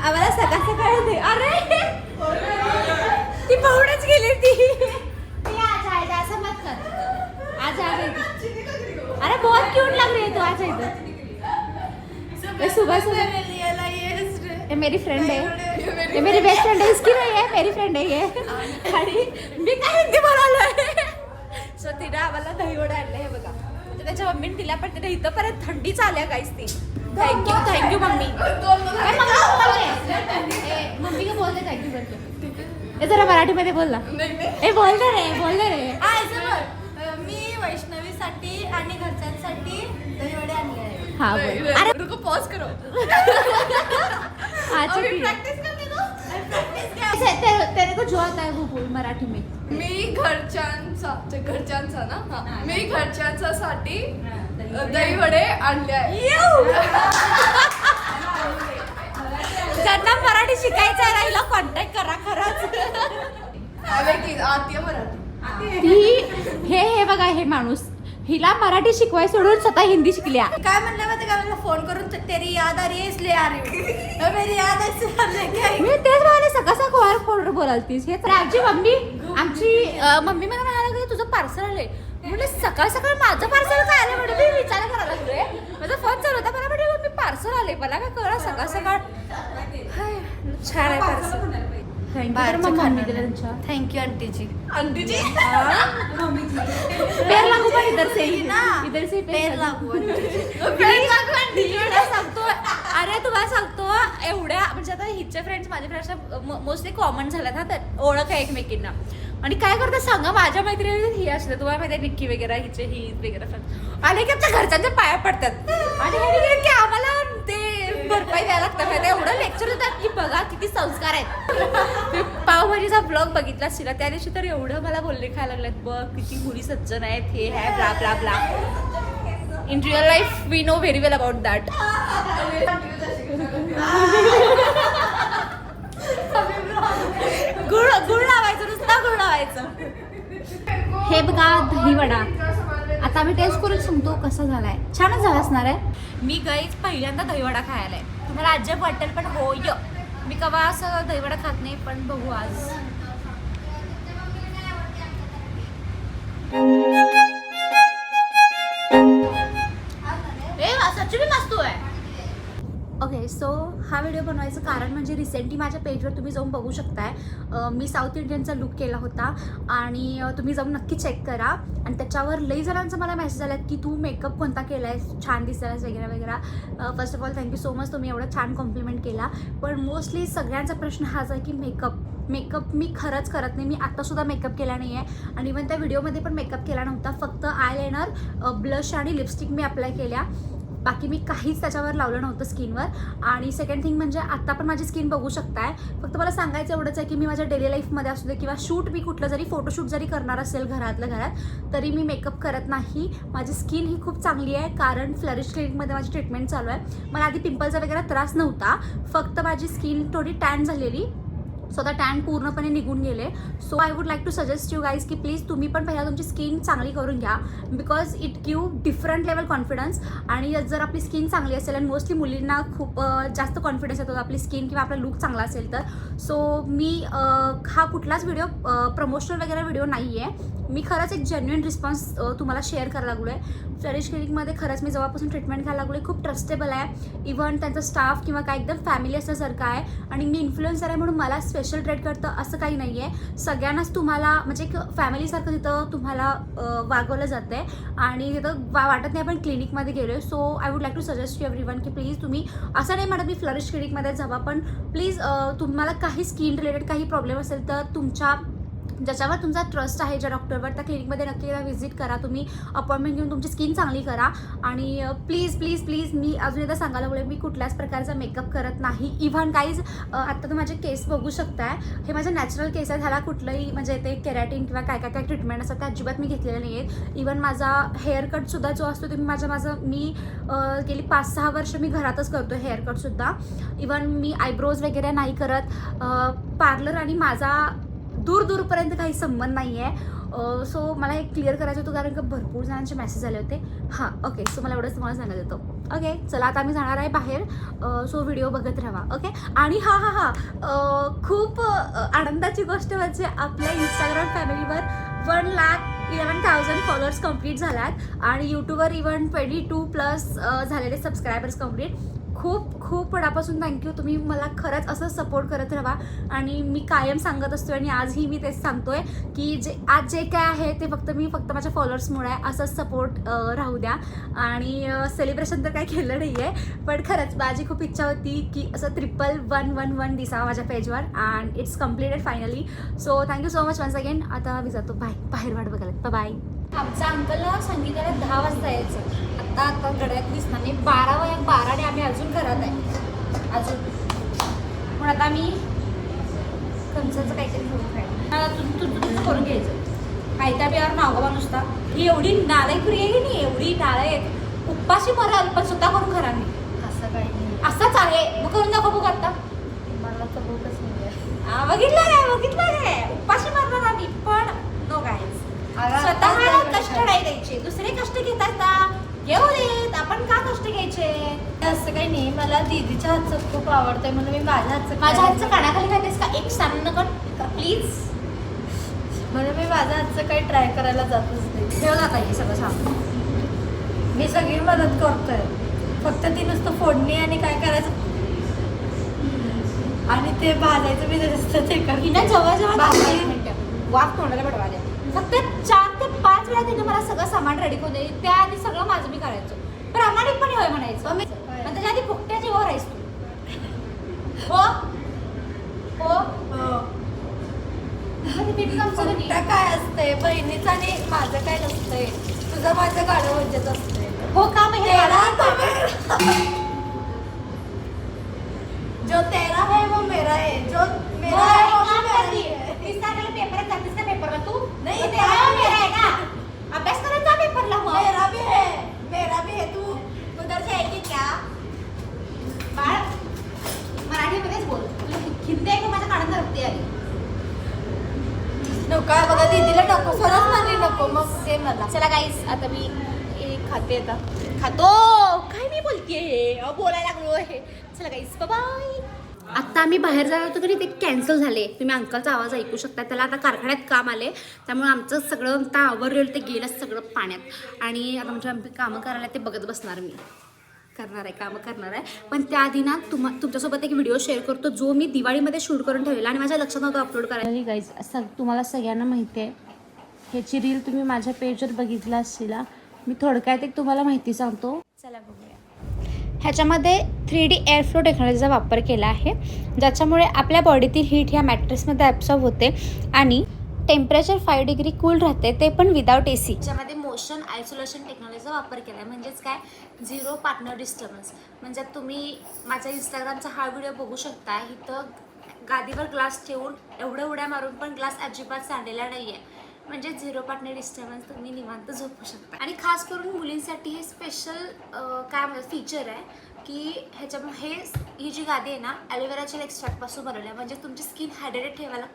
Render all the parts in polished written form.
आम्हाला सकाळ सकाळ दे. अरे ती पाहुणच गेली ती. आज असं मत कर. आज अरे बहुत क्यूट लग रही है तू. आज इधर सुबह सुबह ये मेरी फ्रेंड है, ये मेरी बेस्ट फ्रेंड है. इसकी नाही आहे, मेरी फ्रेंड आहे ये. आणि मी काय हिंदी बोलालोय. सो तिनं आम्हाला दहीवडा आणलं हे बघा. म्हणजे त्याच्या मम्मीने दिल्या पण तिने इथं परत थंडीच आल्या काहीच ती. Thank you mummy. मम्मी का बोलते थँक्यू करते. जरा मराठीमध्ये बोल ना. ए बोलते रे. मी वैष्णवीसाठी आणि घरच्यांसाठी दहीवडे आणले आहे. हाँ बोल. अरे रुको पॉज करो. अच्छा प्रैक्टिस करने दो. तेरे को जो आता है वो बोल मराठी में. मी घरच्यांचा ना हा मी घरच्यांसाठी दहीवडे आणले आहे. ज्यांना मराठी शिकायचं आहे ना हिला कॉन्टॅक्ट करा खरंच. आती मराठी. ती हे बघा हे माणूस हिला मराठी शिकवाय सोडून स्वतः हिंदी शिकल्या. काय म्हणलं माहिती का मला फोन करून तेरी याद आ रही है इसलिए आ रही हूँ. मेरी याद ऐसे मी तेच म्हणाले सकाळ कोणाला फोनवर बोलालतीस. हे तर आमची मम्मी मला म्हणायला लागली तुझं पार्सल आलंय. म्हणजे सकाळ सकाळ माझं पार्सल काय आलं म्हणजे मी विचार करायला लागलोय. माझा फोन चालू होता मला म्हणजे मी पार्सल आले मला काय कळलं सकाळ सकाळ. छान आहे पार्सल. थँक्यू आंटी जी. पैर लागू पण इधर से पैर लागू. सांगतो. अरे तुम्हाला सांगतो एवढ्या म्हणजे आता हिचे फ्रेंड्स माझ्या फ्रेंड्स मोस्टली कॉमन झाल्यात हा तर ओळख आहे एकमेकींना. आणि काय करतात सांगा माझ्या मैत्रिणी ही असले तुम्हाला माहिती आहे निक्की वगैरे हिचे ही वगैरे आले की आमच्या घरच्यांच्या पाया पडतात. आणि की आम्हाला ते भरपाई द्यायला लागतं माहिती एवढं लेक्चर होतात की बघा किती संस्कार आहेत. पावभाजीचा ब्लॉग बघितला तिला त्या दिवशी तर एवढं मला बोलले खायला लागलेत बघ किती मुली सज्जन आहेत हे है blah blah blah. In real life we know very well about that. गुळ लावायचं नुसता गुळ लावायचं. हे बघा दहीवडा आता आम्ही टेस्ट करून सांगतो कसा झालाय. छानच झाला असणार आहे. मी गाईच पहिल्यांदा दहीवडा खायला आहे. तुम्हाला अजब वाटेल पण हो मी कवा असं दहीवडा खात नाही पण बघू आज. सच्ची भी मस्त आहे. ओके सो हा व्हिडिओ बनवायचं कारण म्हणजे रिसेंटली माझ्या पेजवर तुम्ही जाऊन बघू शकताय. मी साऊथ इंडियनचा लुक केला होता आणि तुम्ही जाऊन नक्की चेक करा. आणि त्याच्यावर लई जणांचा मला मेसेज आला की तू मेकअप कोणता केला आहे छान दिसायलास वगैरे वगैरे. First of all thank you so much तुम्ही एवढं छान कॉम्प्लिमेंट केला. पण मोस्टली सगळ्यांचा प्रश्न हाच आहे की मेकअप मी खरंच करत नाही. मी आत्तासुद्धा मेकअप केला नाही आहे आणि इव्हन त्या व्हिडिओमध्ये पण मेकअप केला नव्हता. फक्त आयलायनर ब्लश आणि लिपस्टिक मी अप्लाय केल्या. बाकी मी काहीच त्याच्यावर लावलं नव्हतं स्किनवर. आणि सेकंड थिंग म्हणजे आत्ता पण माझी स्किन बघू शकताय. फक्त मला सांगायचं एवढंच आहे की मी माझ्या डेली लाईफमध्ये असू दे किंवा शूट मी कुठलं जरी फोटोशूट जरी करणार असेल घरातल्या घरात तरी मी मेकअप करत नाही. माझी स्किन ही खूप चांगली आहे कारण फ्लरिश क्लिनिकमध्ये माझी ट्रीटमेंट चालू आहे. मला आधी पिंपलचा वगैरे त्रास नव्हता. फक्त माझी स्किन थोडी टॅन झालेली. सो द टॅन पूर्णपणे निघून गेले. So I would like to suggest you guys की प्लीज तुम्ही पण पहिला तुमची स्किन चांगली करून घ्या because it give different level confidence. आणि जर आपली स्किन चांगली असेल आणि मोस्टली मुलींना खूप जास्त कॉन्फिडन्स येतो आपली स्किन किंवा आपला लुक चांगला असेल तर. सो मी हा कुठलाच व्हिडिओ प्रमोशनल वगैरे व्हिडिओ नाही आहे. मी खरंच एक जेन्युइन रिस्पॉन्स तुम्हाला शेअर करायला लागलो आहे. फ्लरिश क्लिनिकमध्ये खरंच मी जेव्हापासून ट्रीटमेंट घ्यायला लागलो आहे खूप ट्रस्टेबल आहे. इव्हन त्यांचा स्टाफ किंवा काय एकदम फॅमिली असल्यासारखं आहे. आणि मी इन्फ्लुएन्सर आहे म्हणून मला स्पेशल ट्रीट करतं असं काही नाही आहे. सगळ्यांनाच तुम्हाला म्हणजे एक फॅमिलीसारखं तिथं तुम्हाला वागवलं जातं आहे आणि तिथं वाटत नाही आपण क्लिनिकमध्ये गेलो आहे. So I would like to suggest you everyone की प्लीज तुम्ही असं नाही म्हणत मी फ्लरिश क्लिनिकमध्ये जावा पण प्लीज तुम्हाला काही स्किन रिलेटेड काही प्रॉब्लेम असेल तर तुमच्या ज्याच्यावर तुमचा ट्रस्ट आहे ज्या डॉक्टरवर त्या क्लिनिकमध्ये नक्की एकदा व्हिजिट करा. तुम्ही अपॉइंटमेंट घेऊन तुमची स्किन चांगली करा. आणि प्लीज प्लीज प्लीज मी अजून एकदा सांगायला बोलेल मी कुठल्याच प्रकारचा मेकअप करत नाही. इव्हन काहीच आत्ता तर माझे केस बघू शकताय हे माझे नॅचरल केस आहे. ह्याला कुठलंही म्हणजे ते केरॅटिन किंवा काय काय काय ट्रीटमेंट असतात त्या अजिबात मी घेतलेलं नाही आहेत. इव्हन माझा हेअरकटसुद्धा जो असतो ते मी गेली 5-6 वर्ष मी घरातच करतो हेअरकटसुद्धा. इव्हन मी आयब्रोज वगैरे नाही करत. पार्लर आणि माझा दूरपर्यंत काही संबंध नाही आहे. सो मला एक क्लिअर करायचं होतं कारण का भरपूर जणांचे मेसेज आले होते. हां ओके सो मला एवढंच तुम्हाला सांगायचं होतं. ओके चला आता आम्ही जाणार आहे बाहेर. सो व्हिडिओ बघत राहा. ओके आणि खूप आनंदाची गोष्ट म्हणजे आपल्या इंस्टाग्राम फॅमिलीवर 1,11,000 फॉलोअर्स कंप्लीट झाल्यात आणि यूट्यूबवर इव्हन 22+ झालेले सबस्क्रायबर्स कंप्लीट. खूप मनापासून थँक्यू. तुम्ही मला खरंच असं सपोर्ट करत राहा आणि मी कायम सांगत असतो आणि आजही मी तेच सांगतोय की आज जे काय आहे ते फक्त माझ्या फॉलोअर्समुळे आहे. असंच सपोर्ट राहू द्या. आणि सेलिब्रेशन तर काही केलं नाही आहे पण खरंच माझी खूप इच्छा होती की असं 11111 दिसावं माझ्या पेजवर and it's completed finally. So thank you so much once again. आता मी जातो बाहेर वाट बघायला. बाय. आमचा अंकलला संगीताला 10 वाजता यायचं. आता घड्यात दिसणार नाही. 12 आणि आम्ही अजून घरात आहे अजून. पण आता आम्ही कणसाचं काहीतरी करून खायचं. तुझं करून घ्यायचं. कायत्या बियावर मागोवा नुसता. ही एवढी नालायक प्रिय आहे की नाही, एवढी नालायक. उपाशी मराल पण स्वतः करून खरा मी. असं काही नाही. असं चालेल मग करून दाखव बघ आता. मला तर भूकच नाही. बघितलं काय उपाशी मारणार आम्ही पण नो गाईज. स्वतःला कष्ट नाही द्यायचे. दुसरे कष्ट घेतात ना घेऊ देत. आपण का कष्ट घ्यायचे. असं काही नाही. मला दीदीच्या हातचं खूप आवडतंय म्हणून मी माझ्या हातचं कानाखाली घालतेस का एक सांग प्लीज. म्हणून मी माझ्या हातचं काही ट्राय करायला जातच नाही. ठेव जाता हे सगळं सांग. मी सगळी मदत करतोय. फक्त ती नुसतं फोडणी आणि काय करायचं आणि ते भाजायचं मी नुसतं ते हिनं जवळ वाफ तोंडाला बडवा द्या. फक्त 4 ते 5 वेळा तिने मला सगळं सामान रेडी करून दे. त्याआधी सगळं माझं मी करायचं. प्रामाणिकपणे होय म्हणायचं. पण त्याच्या आधी फुकट्याची वर आहेस तू. हो काय असतंय बहिणीचं आणि माझं काय नसतंय. तुझं माझं गाडं वंजत असतंय. हो का मग जो तेरा है वो मेरा है. जो मेरा है वो मेरा है. पेपर जातीस का पेपरला तू. नाही तेरा है का अभ्यास करत जा पेपरला. मेरा भी है. तू उधर से आएगी क्या. बाळ मराठीमध्येच बोल. तुला हिंदी आहे का माझ्या कानात धरते आली. नको बघा दीदीला नको सरच म्हणली नको मग ते मला. चला गाईस आता मी खाते. आता खातो काय मी बोलतेय बोलायला लागलो आहे. चला गाईस बाय. आत्ता आम्ही बाहेर जाणार होतो तरी ते कॅन्सल झाले. तुम्ही अंकलचा आवाज ऐकू शकता. त्याला आता कारखान्यात काम आले त्यामुळे आमचं सगळं आता आवरलेलं ते गेलं सगळं पाण्यात. आणि आता आमची कामं करायला ते बघत बसणार. मी कामं करणार आहे पण त्याआधी ना तुमच्यासोबत एक व्हिडिओ शेअर करतो जो मी दिवाळीमध्ये शूट करून ठेवलेला आणि माझ्या लक्षात नव्हतं अपलोड करायला. गाईज तुम्हाला सगळ्यांना माहिती आहे ह्याची रील तुम्ही माझ्या पेजवर बघितला असेल. मी थोडक्यात एक तुम्हाला माहिती सांगतो. चला बघूया. ह्याच्यामध्ये 3D एअरफ्लो टेक्नॉलॉजीचा वापर केला आहे ज्याच्यामुळे आपल्या बॉडीतील हीट ह्या मॅट्रेसमध्ये ॲब्सॉर्ब होते आणि टेम्परेचर 5 डिग्री कूल राहते ते पण विदाउट AC. त्याच्यामध्ये मोशन आयसोलेशन टेक्नॉलॉजीचा वापर केला आहे. म्हणजेच काय 0 पार्टनर डिस्टर्बन्स. म्हणजे तुम्ही माझ्या इंस्टाग्रामचा हा व्हिडिओ बघू शकता. इथं गादीवर ग्लास ठेवून एवढ्या उड्या मारून पण ग्लास अजिबात सांडलेला नाही आहे. म्हणजे 0 पार्टनर डिस्टर्बन्स. तुम्ही निवांत झोपू शकता. आणि खास करून मुलींसाठी हे स्पेशल काय म्हणतात फीचर आहे की ह्याच्यामुळे ही जी गादी आहे ना ॲलोवेराच्या एक्स्ट्रॅक्टपासून बनवली आहे. म्हणजे तुमची स्किन हायड्रेटेड ठेवायला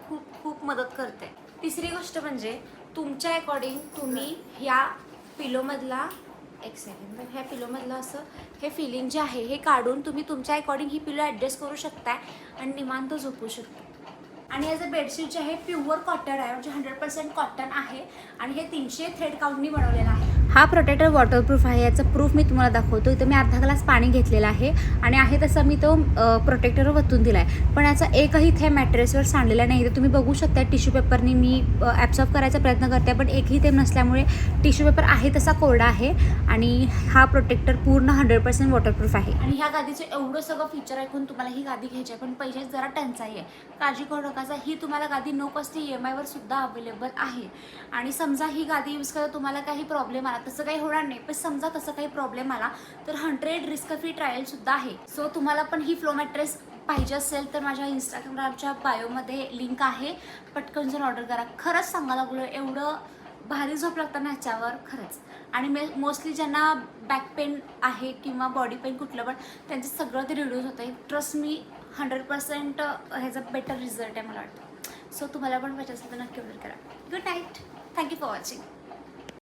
खूप मदत करते. तिसरी गोष्ट म्हणजे तुमच्या अकॉर्डिंग तुम्ही ह्या पिलोमधला एक सेकंड ह्या पिलोमधलं असं हे फिलिंग जे आहे हे काढून तुम्ही तुमच्या अकॉर्डिंग ही पिलो ॲडजस्ट करू शकताय आणि निवांत झोपू शकता. आणि याचं बेडशीट जे आहे प्युअर कॉटन आहे. म्हणजे 100% कॉटन आहे आणि हे 300 थ्रेड काउंटनी बनवलेलं आहे. हा प्रोटेक्टर वॉटरप्रूफ आहे. याचं प्रूफ मी तुम्हाला दाखवतो. इथं मी अर्धा ग्लास पाणी घेतलेलं आहे तसं मी तो प्रोटेक्टरवर वतून दिला आहे. पण याचा एकही थेंब मॅट्रेसवर सांडलेला नाही. तर तुम्ही बघू शकता टिश्यू पेपरने मी ॲब्सॉर्ब करायचा प्रयत्न करते पण एकही थेंब नसल्यामुळे टिश्यू पेपर आहे तसा कोरडा आहे. आणि हा प्रोटेक्टर पूर्ण 100% वॉटरप्रूफ आहे. आणि ह्या गादीचं एवढं सगळं फीचर ऐकून तुम्हाला ही गादी घ्यायची आहे पण पैसे जरा टंचाई आहे. काळजी करू नका. ही तुम्हाला गादी नो कॉस्ट EMIवर सुद्धा अवेलेबल आहे. आणि समजा ही गादी यूज करता तुम्हाला काही प्रॉब्लेम आला तसं काही होणार नाही पण समजा तसं काही प्रॉब्लेम आला तर 100 रिस्क फ्री ट्रायल सुद्धा आहे. सो तुम्हाला पण ही फ्लो मॅट्रेस पाहिजे असेल तर माझ्या इंस्टाग्रामच्या बायोमध्ये लिंक आहे. पटकन जाऊन ऑर्डर करा. खरंच सांगायला लागलो एवढं भारी झोप लागतं ना ह्याच्यावर खरंच. आणि मोस्टली ज्यांना बॅक पेन आहे किंवा बॉडी पेन कुठलं पण त्यांचं सगळं ते रिड्यूस होतं आहे. ट्रस्ट मी 100% ह्याचा बेटर रिझल्ट आहे मला वाटतं. सो तुम्हाला पण पाहिजे असेल तर नक्की ऑर्डर करा. Good night. Thank you for watching.